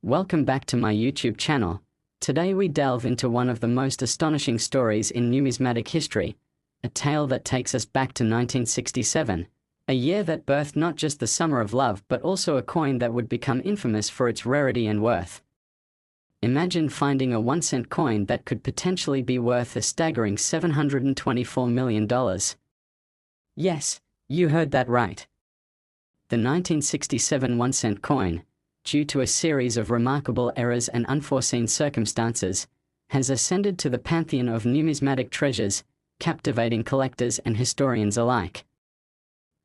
Welcome back to my YouTube channel. Today we delve into one of the most astonishing stories in numismatic history, a tale that takes us back to 1967, a year that birthed not just the Summer of Love but also a coin that would become infamous for its rarity and worth. Imagine finding a 1-cent coin that could potentially be worth a staggering $724 million. Yes, you heard that right. The 1967 1-cent coin, due to a series of remarkable errors and unforeseen circumstances, has ascended to the pantheon of numismatic treasures, captivating collectors and historians alike.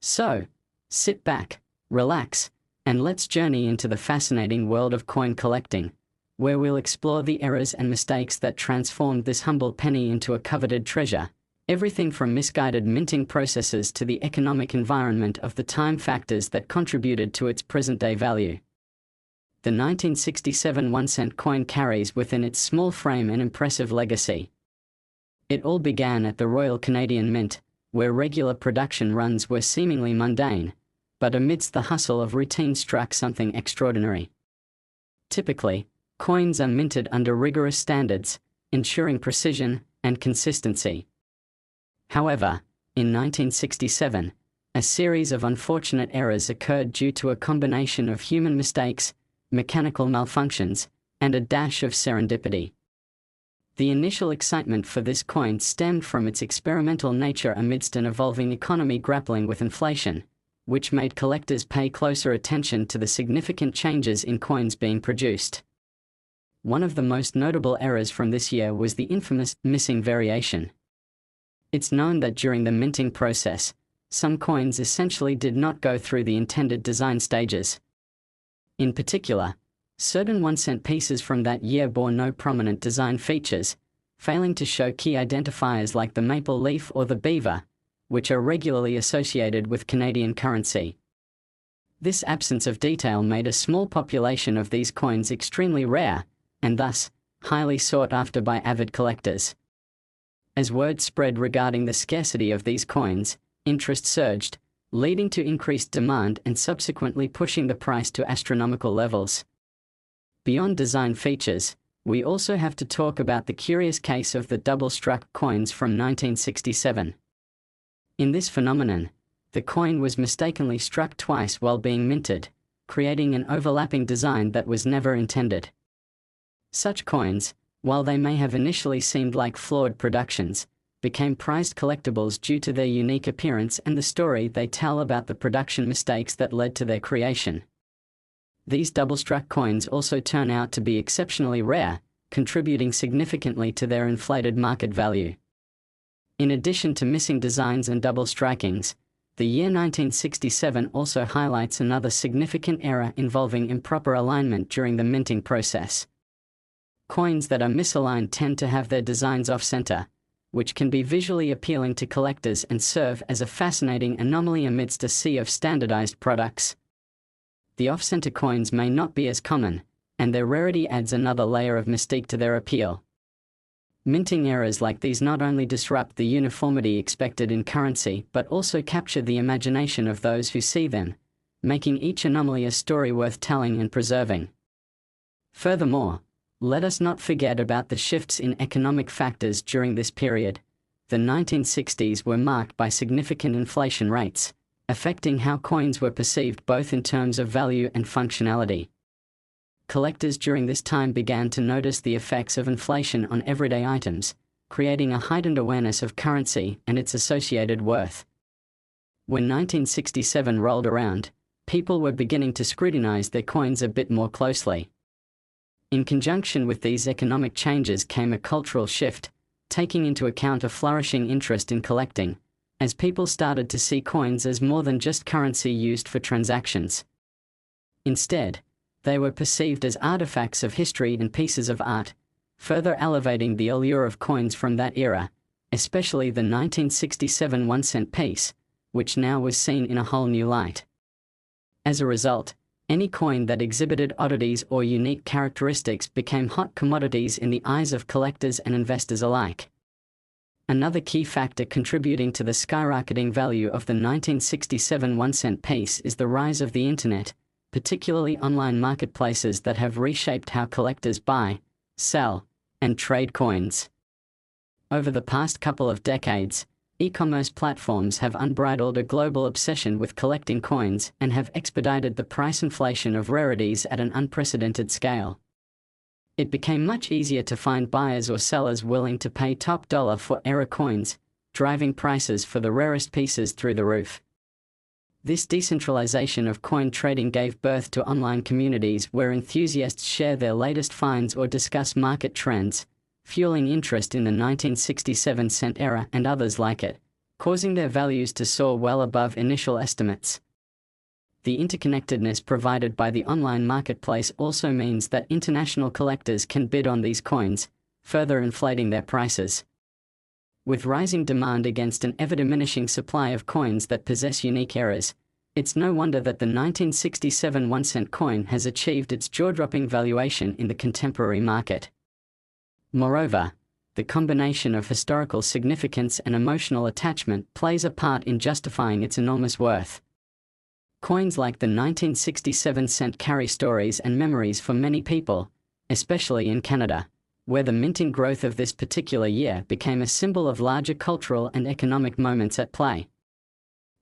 So, sit back, relax, and let's journey into the fascinating world of coin collecting, where we'll explore the errors and mistakes that transformed this humble penny into a coveted treasure, everything from misguided minting processes to the economic environment of the time factors that contributed to its present-day value. The 1967 1-cent coin carries within its small frame an impressive legacy. It all began at the Royal Canadian Mint, where regular production runs were seemingly mundane, but amidst the hustle of routine struck something extraordinary. Typically, coins are minted under rigorous standards, ensuring precision and consistency. However, in 1967, a series of unfortunate errors occurred due to a combination of human mistakes, mechanical malfunctions, and a dash of serendipity. The initial excitement for this coin stemmed from its experimental nature amidst an evolving economy grappling with inflation, which made collectors pay closer attention to the significant changes in coins being produced. One of the most notable errors from this year was the infamous missing variation. It's known that during the minting process, some coins essentially did not go through the intended design stages. In particular, certain 1-cent pieces from that year bore no prominent design features, failing to show key identifiers like the maple leaf or the beaver, which are regularly associated with Canadian currency. This absence of detail made a small population of these coins extremely rare, and thus, highly sought after by avid collectors. As word spread regarding the scarcity of these coins, interest surged, leading to increased demand and subsequently pushing the price to astronomical levels. Beyond design features, we also have to talk about the curious case of the double-struck coins from 1967. In this phenomenon, the coin was mistakenly struck twice while being minted, creating an overlapping design that was never intended. Such coins, while they may have initially seemed like flawed productions, became prized collectibles due to their unique appearance and the story they tell about the production mistakes that led to their creation. These double-struck coins also turn out to be exceptionally rare, contributing significantly to their inflated market value. In addition to missing designs and double strikings, the year 1967 also highlights another significant error involving improper alignment during the minting process. Coins that are misaligned tend to have their designs off-center, which can be visually appealing to collectors and serve as a fascinating anomaly amidst a sea of standardized products. The off-center coins may not be as common, and their rarity adds another layer of mystique to their appeal. Minting errors like these not only disrupt the uniformity expected in currency but also capture the imagination of those who see them, making each anomaly a story worth telling and preserving. Furthermore, let us not forget about the shifts in economic factors during this period. The 1960s were marked by significant inflation rates, affecting how coins were perceived both in terms of value and functionality. Collectors during this time began to notice the effects of inflation on everyday items, creating a heightened awareness of currency and its associated worth. When 1967 rolled around, people were beginning to scrutinize their coins a bit more closely. In conjunction with these economic changes came a cultural shift, taking into account a flourishing interest in collecting, as people started to see coins as more than just currency used for transactions. Instead, they were perceived as artifacts of history and pieces of art, further elevating the allure of coins from that era, especially the 1967 1-cent piece, which now was seen in a whole new light. As a result, any coin that exhibited oddities or unique characteristics became hot commodities in the eyes of collectors and investors alike. Another key factor contributing to the skyrocketing value of the 1967 1-cent piece is the rise of the internet, particularly online marketplaces that have reshaped how collectors buy, sell, and trade coins. Over the past couple of decades, e-commerce platforms have unbridled a global obsession with collecting coins and have expedited the price inflation of rarities at an unprecedented scale. It became much easier to find buyers or sellers willing to pay top dollar for era coins, driving prices for the rarest pieces through the roof. This decentralization of coin trading gave birth to online communities where enthusiasts share their latest finds or discuss market trends, fueling interest in the 1967 cent era and others like it, causing their values to soar well above initial estimates. The interconnectedness provided by the online marketplace also means that international collectors can bid on these coins, further inflating their prices. With rising demand against an ever-diminishing supply of coins that possess unique eras, it's no wonder that the 1967 1-cent coin has achieved its jaw-dropping valuation in the contemporary market. Moreover, the combination of historical significance and emotional attachment plays a part in justifying its enormous worth. Coins like the 1967 cent carry stories and memories for many people, especially in Canada, where the minting growth of this particular year became a symbol of larger cultural and economic moments at play.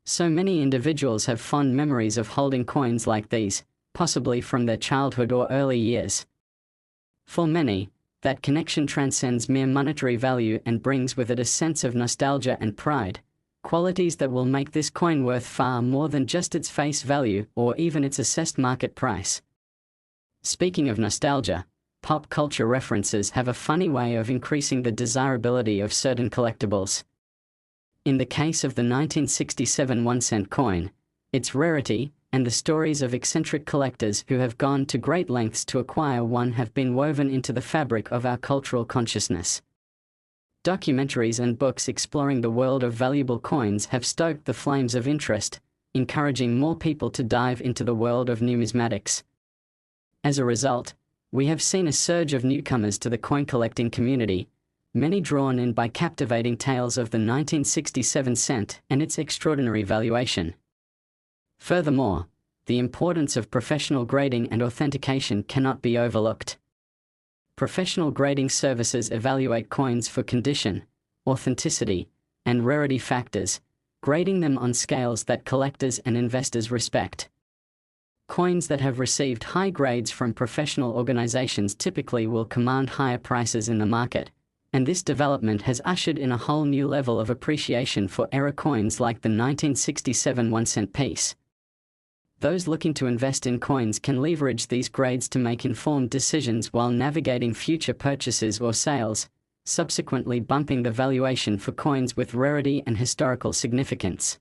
So many individuals have fond memories of holding coins like these, possibly from their childhood or early years. For many, that connection transcends mere monetary value and brings with it a sense of nostalgia and pride, qualities that will make this coin worth far more than just its face value or even its assessed market price. Speaking of nostalgia, pop culture references have a funny way of increasing the desirability of certain collectibles. In the case of the 1967 1-cent coin, its rarity and the stories of eccentric collectors who have gone to great lengths to acquire one have been woven into the fabric of our cultural consciousness. Documentaries and books exploring the world of valuable coins have stoked the flames of interest, encouraging more people to dive into the world of numismatics. As a result, we have seen a surge of newcomers to the coin collecting community, many drawn in by captivating tales of the 1967 cent and its extraordinary valuation. Furthermore, the importance of professional grading and authentication cannot be overlooked. Professional grading services evaluate coins for condition, authenticity, and rarity factors, grading them on scales that collectors and investors respect. Coins that have received high grades from professional organizations typically will command higher prices in the market, and this development has ushered in a whole new level of appreciation for era coins like the 1967 1-cent piece. Those looking to invest in coins can leverage these grades to make informed decisions while navigating future purchases or sales, subsequently bumping the valuation for coins with rarity and historical significance.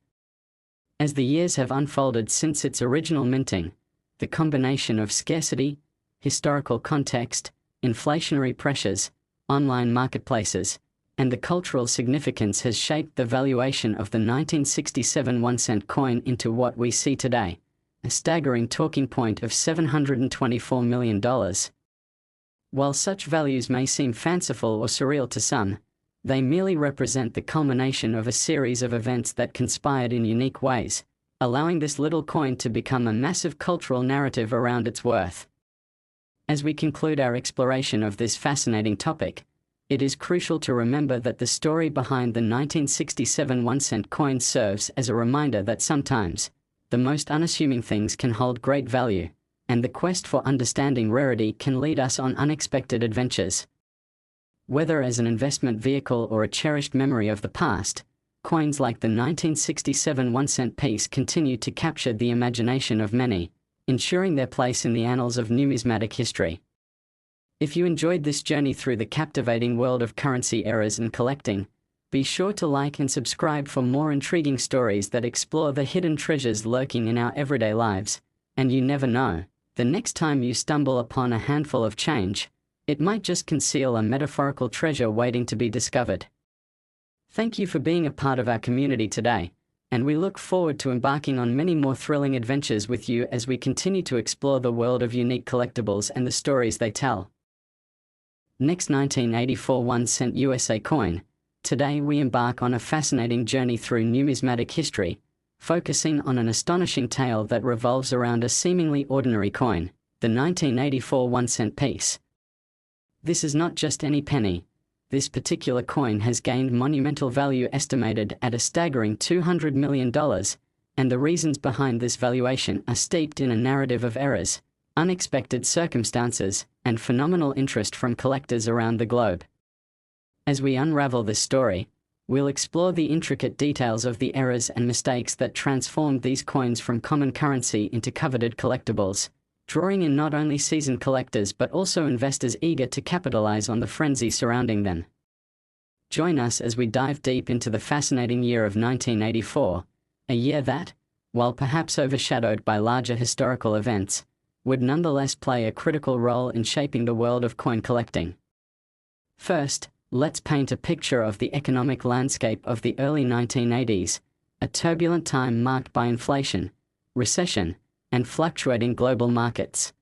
As the years have unfolded since its original minting, the combination of scarcity, historical context, inflationary pressures, online marketplaces, and the cultural significance has shaped the valuation of the 1967 1-cent coin into what we see today, a staggering talking point of $724 million. While such values may seem fanciful or surreal to some, they merely represent the culmination of a series of events that conspired in unique ways, allowing this little coin to become a massive cultural narrative around its worth. As we conclude our exploration of this fascinating topic, it is crucial to remember that the story behind the 1967 1-cent coin serves as a reminder that sometimes, the most unassuming things can hold great value, and the quest for understanding rarity can lead us on unexpected adventures. Whether as an investment vehicle or a cherished memory of the past, coins like the 1967 1-cent piece continue to capture the imagination of many, ensuring their place in the annals of numismatic history. If you enjoyed this journey through the captivating world of currency eras and collecting, be sure to like and subscribe for more intriguing stories that explore the hidden treasures lurking in our everyday lives. And you never know, the next time you stumble upon a handful of change, it might just conceal a metaphorical treasure waiting to be discovered. Thank you for being a part of our community today, and we look forward to embarking on many more thrilling adventures with you as we continue to explore the world of unique collectibles and the stories they tell. Next, 1984 1-cent USA coin. Today we embark on a fascinating journey through numismatic history, focusing on an astonishing tale that revolves around a seemingly ordinary coin, the 1984 1-cent piece. This is not just any penny. This particular coin has gained monumental value estimated at a staggering $200 million, and the reasons behind this valuation are steeped in a narrative of errors, unexpected circumstances, and phenomenal interest from collectors around the globe. As we unravel this story, we'll explore the intricate details of the errors and mistakes that transformed these coins from common currency into coveted collectibles, drawing in not only seasoned collectors but also investors eager to capitalize on the frenzy surrounding them. Join us as we dive deep into the fascinating year of 1984, a year that, while perhaps overshadowed by larger historical events, would nonetheless play a critical role in shaping the world of coin collecting. First, let's paint a picture of the economic landscape of the early 1980s, a turbulent time marked by inflation, recession, and fluctuating global markets.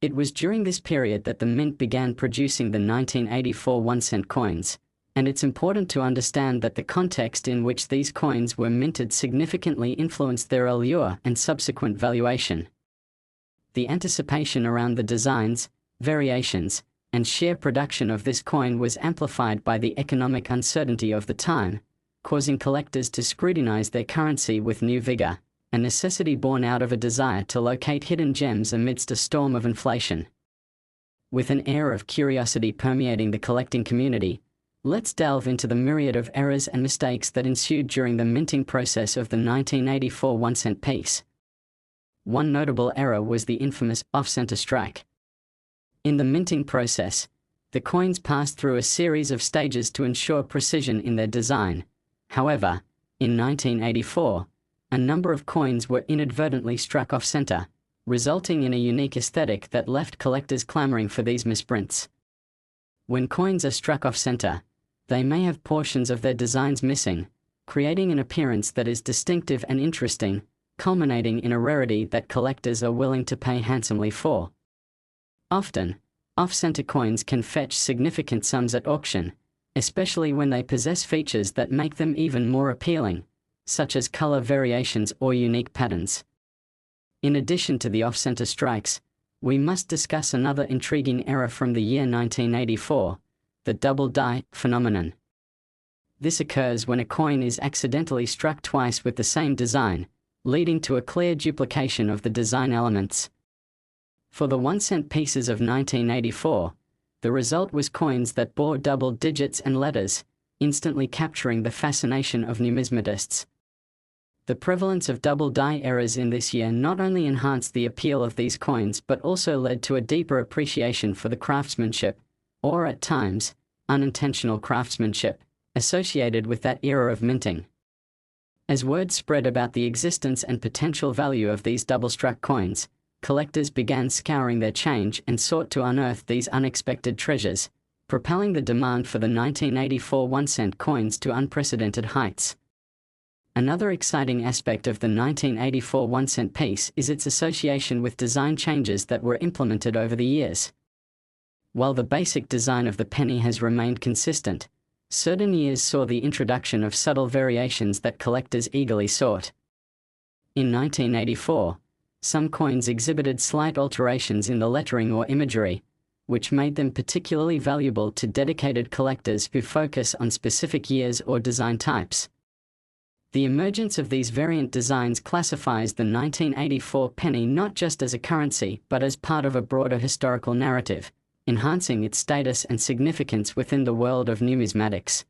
It was during this period that the mint began producing the 1984 1-cent coins, and it's important to understand that the context in which these coins were minted significantly influenced their allure and subsequent valuation. The anticipation around the designs, variations, and sheer production of this coin was amplified by the economic uncertainty of the time, causing collectors to scrutinize their currency with new vigor, a necessity born out of a desire to locate hidden gems amidst a storm of inflation. With an air of curiosity permeating the collecting community, let's delve into the myriad of errors and mistakes that ensued during the minting process of the 1984 1-cent piece. One notable error was the infamous off-center strike. In the minting process, the coins passed through a series of stages to ensure precision in their design. However, in 1984, a number of coins were inadvertently struck off-center, resulting in a unique aesthetic that left collectors clamoring for these misprints. When coins are struck off-center, they may have portions of their designs missing, creating an appearance that is distinctive and interesting, culminating in a rarity that collectors are willing to pay handsomely for. Often, off-center coins can fetch significant sums at auction, especially when they possess features that make them even more appealing, such as color variations or unique patterns. In addition to the off-center strikes, we must discuss another intriguing error from the year 1984, the double die phenomenon. This occurs when a coin is accidentally struck twice with the same design, leading to a clear duplication of the design elements. For the 1-cent pieces of 1984, the result was coins that bore double digits and letters, instantly capturing the fascination of numismatists. The prevalence of double die errors in this year not only enhanced the appeal of these coins but also led to a deeper appreciation for the craftsmanship, or at times, unintentional craftsmanship, associated with that era of minting. As word spread about the existence and potential value of these double-struck coins, collectors began scouring their change and sought to unearth these unexpected treasures, propelling the demand for the 1984 1-cent coins to unprecedented heights. Another exciting aspect of the 1984 1-cent piece is its association with design changes that were implemented over the years. While the basic design of the penny has remained consistent, certain years saw the introduction of subtle variations that collectors eagerly sought. In 1984, some coins exhibited slight alterations in the lettering or imagery, which made them particularly valuable to dedicated collectors who focus on specific years or design types. The emergence of these variant designs classifies the 1984 penny not just as a currency but as part of a broader historical narrative, enhancing its status and significance within the world of numismatics.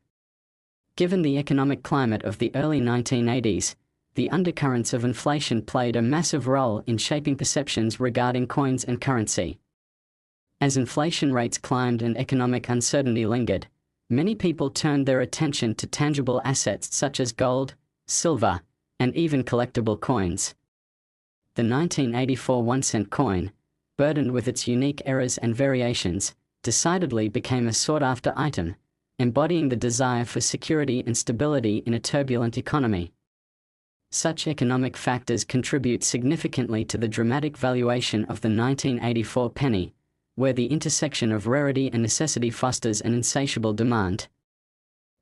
Given the economic climate of the early 1980s, the undercurrents of inflation played a massive role in shaping perceptions regarding coins and currency. As inflation rates climbed and economic uncertainty lingered, many people turned their attention to tangible assets such as gold, silver, and even collectible coins. The 1984 1-cent coin, burdened with its unique errors and variations, decidedly became a sought-after item, embodying the desire for security and stability in a turbulent economy. Such economic factors contribute significantly to the dramatic valuation of the 1984 penny, where the intersection of rarity and necessity fosters an insatiable demand.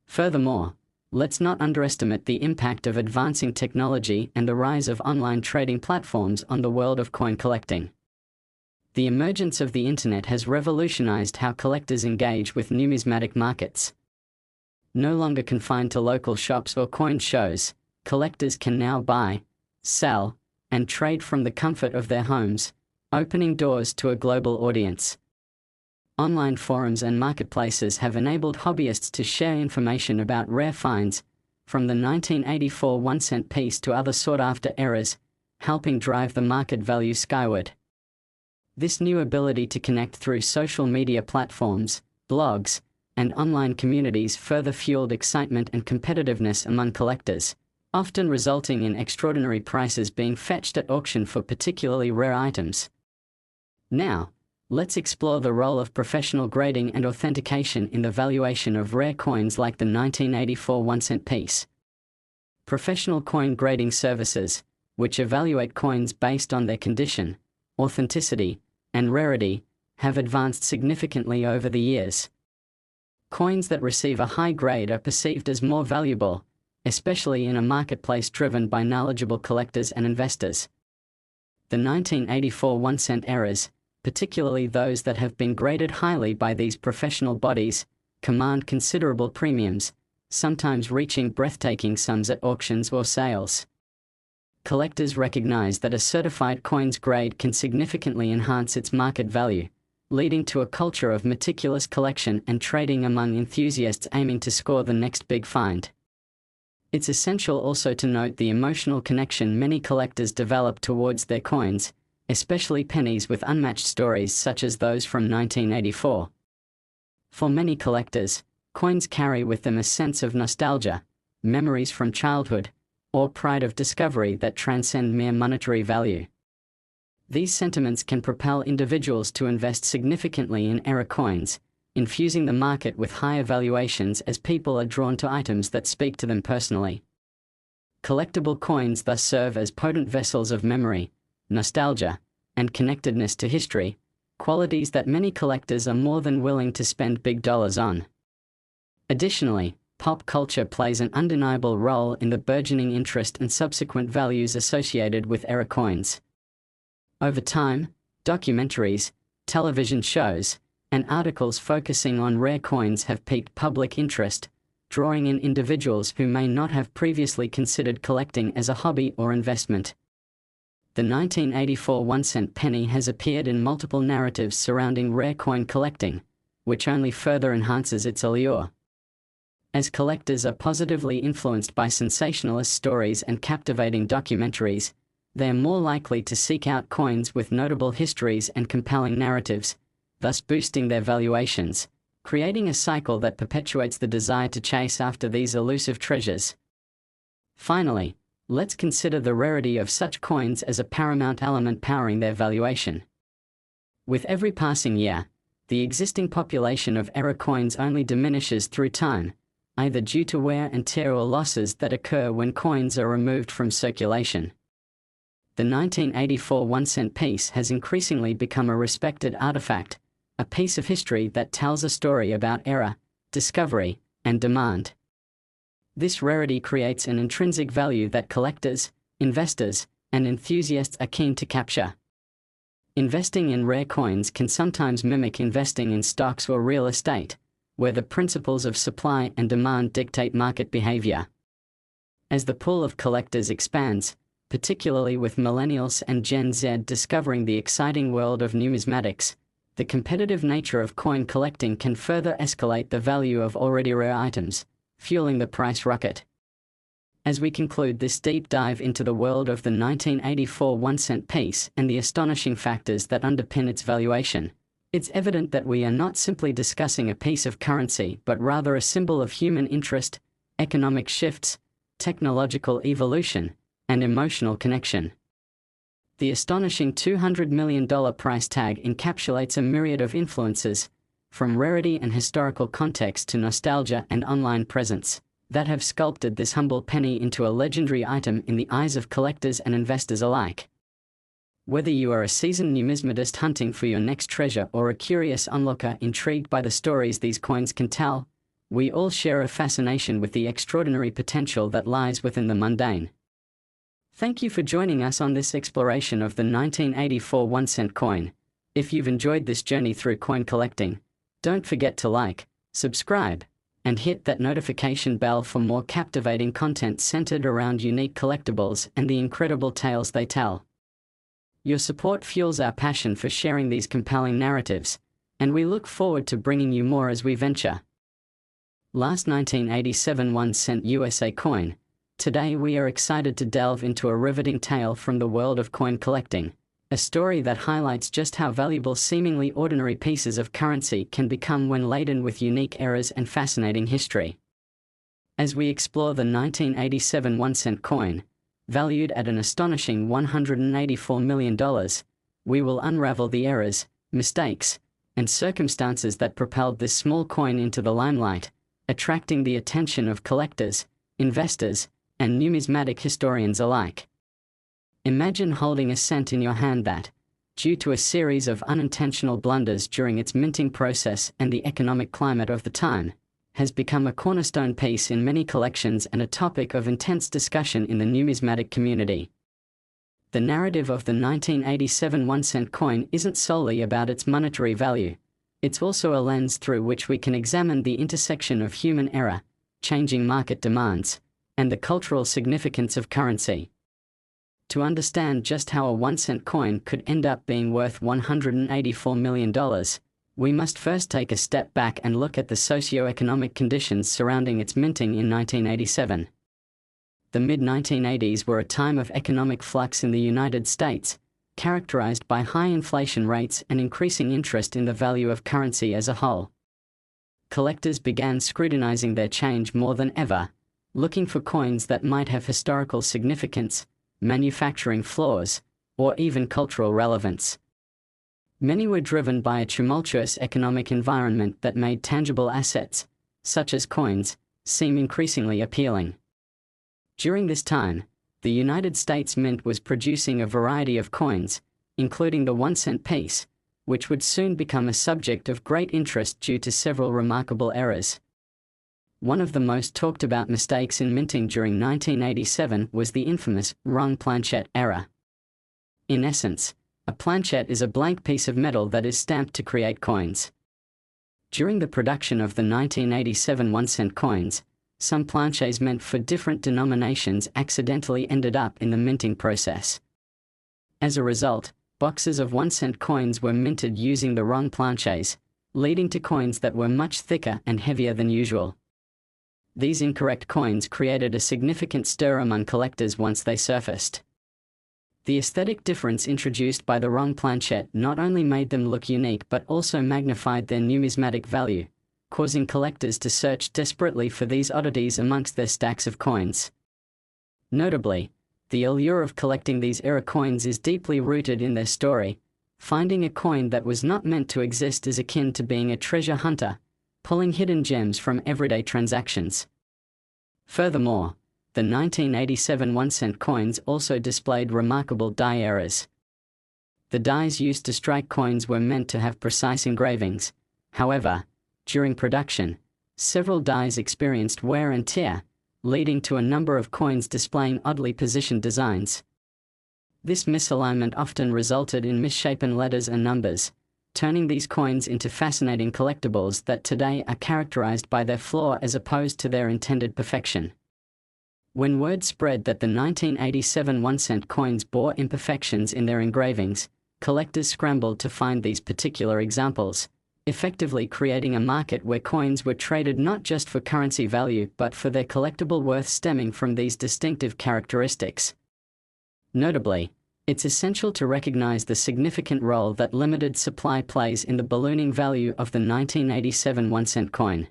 Furthermore, let's not underestimate the impact of advancing technology and the rise of online trading platforms on the world of coin collecting. The emergence of the internet has revolutionized how collectors engage with numismatic markets. No longer confined to local shops or coin shows, collectors can now buy, sell, and trade from the comfort of their homes, opening doors to a global audience. Online forums and marketplaces have enabled hobbyists to share information about rare finds, from the 1984 1-cent piece to other sought-after eras, helping drive the market value skyward. This new ability to connect through social media platforms, blogs, and online communities further fueled excitement and competitiveness among collectors, often resulting in extraordinary prices being fetched at auction for particularly rare items. Now, let's explore the role of professional grading and authentication in the valuation of rare coins like the 1984 1-cent piece. Professional coin grading services, which evaluate coins based on their condition, authenticity, and rarity, have advanced significantly over the years. Coins that receive a high grade are perceived as more valuable, especially in a marketplace driven by knowledgeable collectors and investors. The 1984 1-cent eras, particularly those that have been graded highly by these professional bodies, command considerable premiums, sometimes reaching breathtaking sums at auctions or sales. Collectors recognize that a certified coin's grade can significantly enhance its market value, leading to a culture of meticulous collection and trading among enthusiasts aiming to score the next big find. It's essential also to note the emotional connection many collectors develop towards their coins, especially pennies with unmatched stories such as those from 1984. For many collectors, coins carry with them a sense of nostalgia, memories from childhood, or pride of discovery that transcend mere monetary value. These sentiments can propel individuals to invest significantly in era coins, infusing the market with higher valuations as people are drawn to items that speak to them personally. Collectible coins thus serve as potent vessels of memory, nostalgia, and connectedness to history, qualities that many collectors are more than willing to spend big dollars on. Additionally, pop culture plays an undeniable role in the burgeoning interest and subsequent values associated with era coins. Over time, documentaries, television shows, and articles focusing on rare coins have piqued public interest, drawing in individuals who may not have previously considered collecting as a hobby or investment. The 1984 1-cent penny has appeared in multiple narratives surrounding rare coin collecting, which only further enhances its allure. As collectors are positively influenced by sensationalist stories and captivating documentaries, they are more likely to seek out coins with notable histories and compelling narratives, thus boosting their valuations, creating a cycle that perpetuates the desire to chase after these elusive treasures. Finally, let's consider the rarity of such coins as a paramount element powering their valuation. With every passing year, the existing population of era coins only diminishes through time, either due to wear and tear or losses that occur when coins are removed from circulation. The 1984 1-cent piece has increasingly become a respected artifact, a piece of history that tells a story about era, discovery, and demand. This rarity creates an intrinsic value that collectors, investors, and enthusiasts are keen to capture. Investing in rare coins can sometimes mimic investing in stocks or real estate, where the principles of supply and demand dictate market behavior. As the pool of collectors expands, particularly with millennials and Gen Z discovering the exciting world of numismatics, the competitive nature of coin collecting can further escalate the value of already rare items, fueling the price rocket. As we conclude this deep dive into the world of the 1984 1-cent piece and the astonishing factors that underpin its valuation, it's evident that we are not simply discussing a piece of currency but rather a symbol of human interest, economic shifts, technological evolution, and emotional connection. The astonishing $200 million price tag encapsulates a myriad of influences, from rarity and historical context to nostalgia and online presence, that have sculpted this humble penny into a legendary item in the eyes of collectors and investors alike. Whether you are a seasoned numismatist hunting for your next treasure or a curious onlooker intrigued by the stories these coins can tell, we all share a fascination with the extraordinary potential that lies within the mundane. Thank you for joining us on this exploration of the 1984 1-cent coin. If you've enjoyed this journey through coin collecting, don't forget to like, subscribe, and hit that notification bell for more captivating content centered around unique collectibles and the incredible tales they tell. Your support fuels our passion for sharing these compelling narratives, and we look forward to bringing you more as we venture. Last 1987 1-cent USA coin. Today we are excited to delve into a riveting tale from the world of coin collecting, a story that highlights just how valuable seemingly ordinary pieces of currency can become when laden with unique eras and fascinating history. As we explore the 1987 1-cent coin, valued at an astonishing $184 million, we will unravel the errors, mistakes, and circumstances that propelled this small coin into the limelight, attracting the attention of collectors, investors, and numismatic historians alike. Imagine holding a cent in your hand that, due to a series of unintentional blunders during its minting process and the economic climate of the time, has become a cornerstone piece in many collections and a topic of intense discussion in the numismatic community. The narrative of the 1987 1-cent coin isn't solely about its monetary value. It's also a lens through which we can examine the intersection of human error, changing market demands, and the cultural significance of currency. To understand just how a 1-cent coin could end up being worth $184 million, we must first take a step back and look at the socio-economic conditions surrounding its minting in 1987. The mid-1980s were a time of economic flux in the United States, characterized by high inflation rates and increasing interest in the value of currency as a whole. Collectors began scrutinizing their change more than ever, looking for coins that might have historical significance, manufacturing flaws, or even cultural relevance. Many were driven by a tumultuous economic environment that made tangible assets, such as coins, seem increasingly appealing. During this time, the United States Mint was producing a variety of coins, including the 1-cent piece, which would soon become a subject of great interest due to several remarkable errors. One of the most talked about mistakes in minting during 1987 was the infamous wrong planchette error. In essence, a planchette is a blank piece of metal that is stamped to create coins. During the production of the 1987 1-cent coins, some planchets meant for different denominations accidentally ended up in the minting process. As a result, boxes of 1-cent coins were minted using the wrong planchets, leading to coins that were much thicker and heavier than usual. These incorrect coins created a significant stir among collectors once they surfaced. The aesthetic difference introduced by the wrong planchette not only made them look unique but also magnified their numismatic value, causing collectors to search desperately for these oddities amongst their stacks of coins. Notably, the allure of collecting these era coins is deeply rooted in their story. Finding a coin that was not meant to exist is akin to being a treasure hunter, pulling hidden gems from everyday transactions. Furthermore, the 1987 1-cent coins also displayed remarkable die errors. The dies used to strike coins were meant to have precise engravings. However, during production, several dies experienced wear and tear, leading to a number of coins displaying oddly positioned designs. This misalignment often resulted in misshapen letters and numbers, turning these coins into fascinating collectibles that today are characterized by their flaw as opposed to their intended perfection. When word spread that the 1987 1-cent coins bore imperfections in their engravings, collectors scrambled to find these particular examples, effectively creating a market where coins were traded not just for currency value but for their collectible worth stemming from these distinctive characteristics. Notably, it's essential to recognize the significant role that limited supply plays in the ballooning value of the 1987 1-cent coin.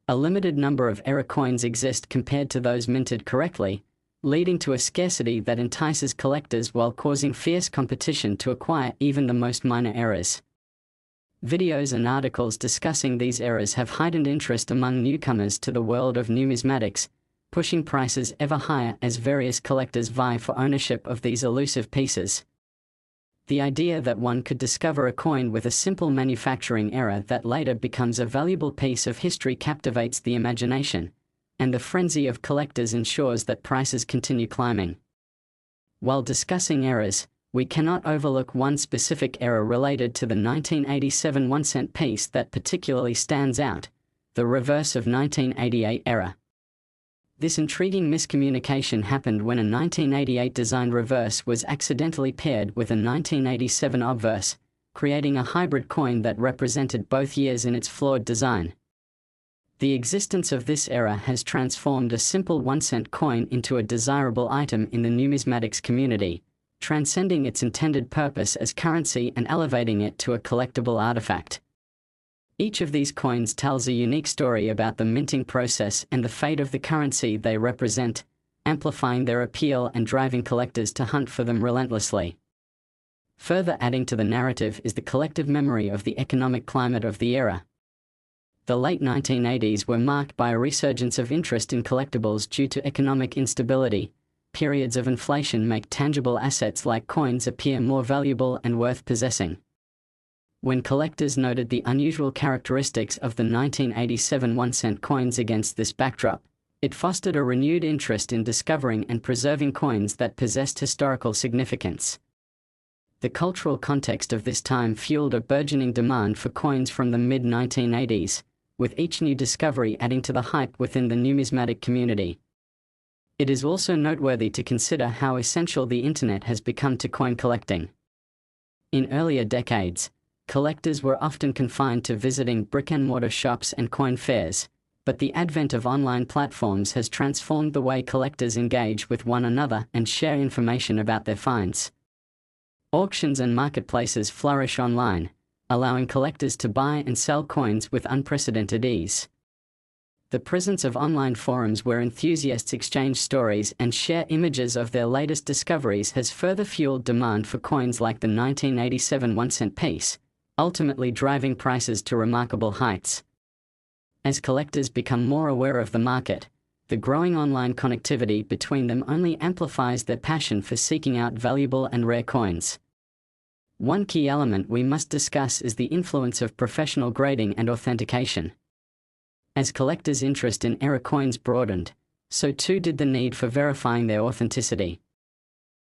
A limited number of error coins exist compared to those minted correctly, leading to a scarcity that entices collectors while causing fierce competition to acquire even the most minor errors. Videos and articles discussing these errors have heightened interest among newcomers to the world of numismatics, pushing prices ever higher as various collectors vie for ownership of these elusive pieces. The idea that one could discover a coin with a simple manufacturing error that later becomes a valuable piece of history captivates the imagination, and the frenzy of collectors ensures that prices continue climbing. While discussing errors, we cannot overlook one specific error related to the 1987 1-cent piece that particularly stands out: the reverse of 1988 error. This intriguing miscommunication happened when a 1988 designed reverse was accidentally paired with a 1987 obverse, creating a hybrid coin that represented both years in its flawed design. The existence of this error has transformed a simple 1-cent coin into a desirable item in the numismatics community, transcending its intended purpose as currency and elevating it to a collectible artifact. Each of these coins tells a unique story about the minting process and the fate of the currency they represent, amplifying their appeal and driving collectors to hunt for them relentlessly. Further adding to the narrative is the collective memory of the economic climate of the era. The late 1980s were marked by a resurgence of interest in collectibles due to economic instability. Periods of inflation make tangible assets like coins appear more valuable and worth possessing. When collectors noted the unusual characteristics of the 1987 1-cent coins against this backdrop, it fostered a renewed interest in discovering and preserving coins that possessed historical significance. The cultural context of this time fueled a burgeoning demand for coins from the mid-1980s, with each new discovery adding to the hype within the numismatic community. It is also noteworthy to consider how essential the internet has become to coin collecting. In earlier decades, collectors were often confined to visiting brick-and-mortar shops and coin fairs, but the advent of online platforms has transformed the way collectors engage with one another and share information about their finds. Auctions and marketplaces flourish online, allowing collectors to buy and sell coins with unprecedented ease. The presence of online forums where enthusiasts exchange stories and share images of their latest discoveries has further fueled demand for coins like the 1987 1-cent piece, ultimately driving prices to remarkable heights. As collectors become more aware of the market, the growing online connectivity between them only amplifies their passion for seeking out valuable and rare coins. One key element we must discuss is the influence of professional grading and authentication. As collectors' interest in error coins broadened, so too did the need for verifying their authenticity.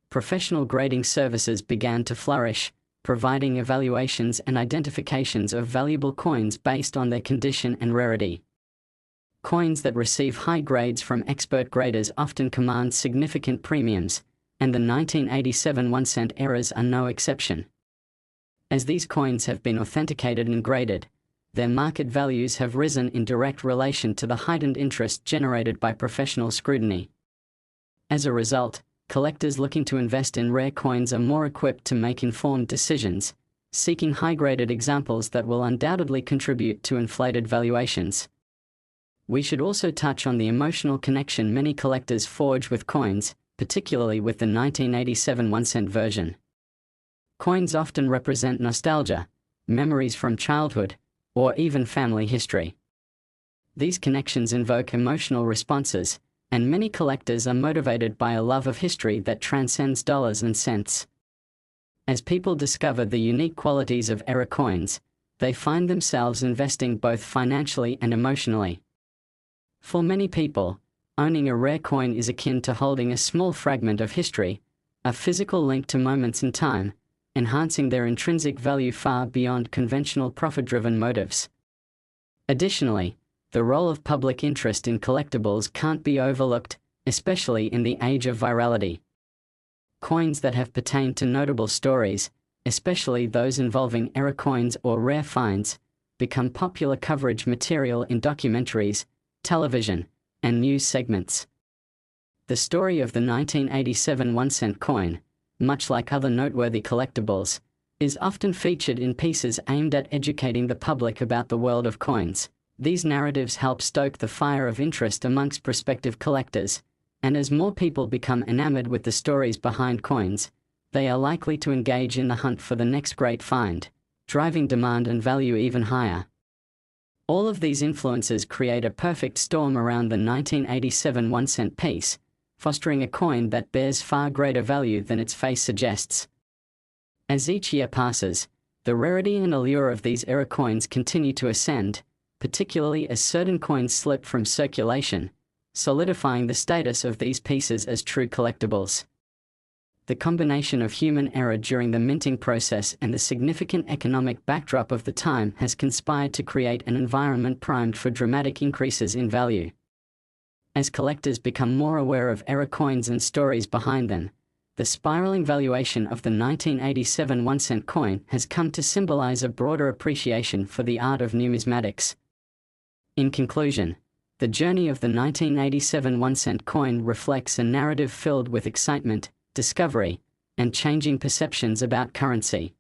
Professional grading services began to flourish, providing evaluations and identifications of valuable coins based on their condition and rarity. Coins that receive high grades from expert graders often command significant premiums, and the 1987 1-cent errors are no exception. As these coins have been authenticated and graded, their market values have risen in direct relation to the heightened interest generated by professional scrutiny. As a result, collectors looking to invest in rare coins are more equipped to make informed decisions, seeking high-graded examples that will undoubtedly contribute to inflated valuations. We should also touch on the emotional connection many collectors forge with coins, particularly with the 1987 1-cent version. Coins often represent nostalgia, memories from childhood, or even family history. These connections invoke emotional responses, and many collectors are motivated by a love of history that transcends dollars and cents. As people discover the unique qualities of error coins, they find themselves investing both financially and emotionally. For many people, owning a rare coin is akin to holding a small fragment of history, a physical link to moments in time, enhancing their intrinsic value far beyond conventional profit-driven motives. Additionally, the role of public interest in collectibles can't be overlooked, especially in the age of virality. Coins that have pertained to notable stories, especially those involving error coins or rare finds, become popular coverage material in documentaries, television, and news segments. The story of the 1987 1-cent coin, much like other noteworthy collectibles, is often featured in pieces aimed at educating the public about the world of coins. These narratives help stoke the fire of interest amongst prospective collectors, and as more people become enamored with the stories behind coins, they are likely to engage in the hunt for the next great find, driving demand and value even higher. All of these influences create a perfect storm around the 1987 1-cent piece, fostering a coin that bears far greater value than its face suggests. As each year passes, the rarity and allure of these era coins continue to ascend, particularly as certain coins slip from circulation, solidifying the status of these pieces as true collectibles. The combination of human error during the minting process and the significant economic backdrop of the time has conspired to create an environment primed for dramatic increases in value. As collectors become more aware of error coins and stories behind them, the spiraling valuation of the 1987 1-cent coin has come to symbolize a broader appreciation for the art of numismatics. In conclusion, the journey of the 1987 1-cent coin reflects a narrative filled with excitement, discovery, and changing perceptions about currency.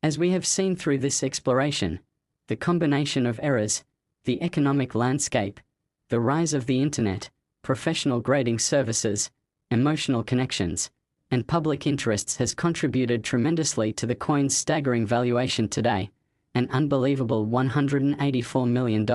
As we have seen through this exploration, the combination of errors, the economic landscape, the rise of the internet, professional grading services, emotional connections, and public interests has contributed tremendously to the coin's staggering valuation today, an unbelievable $184 million.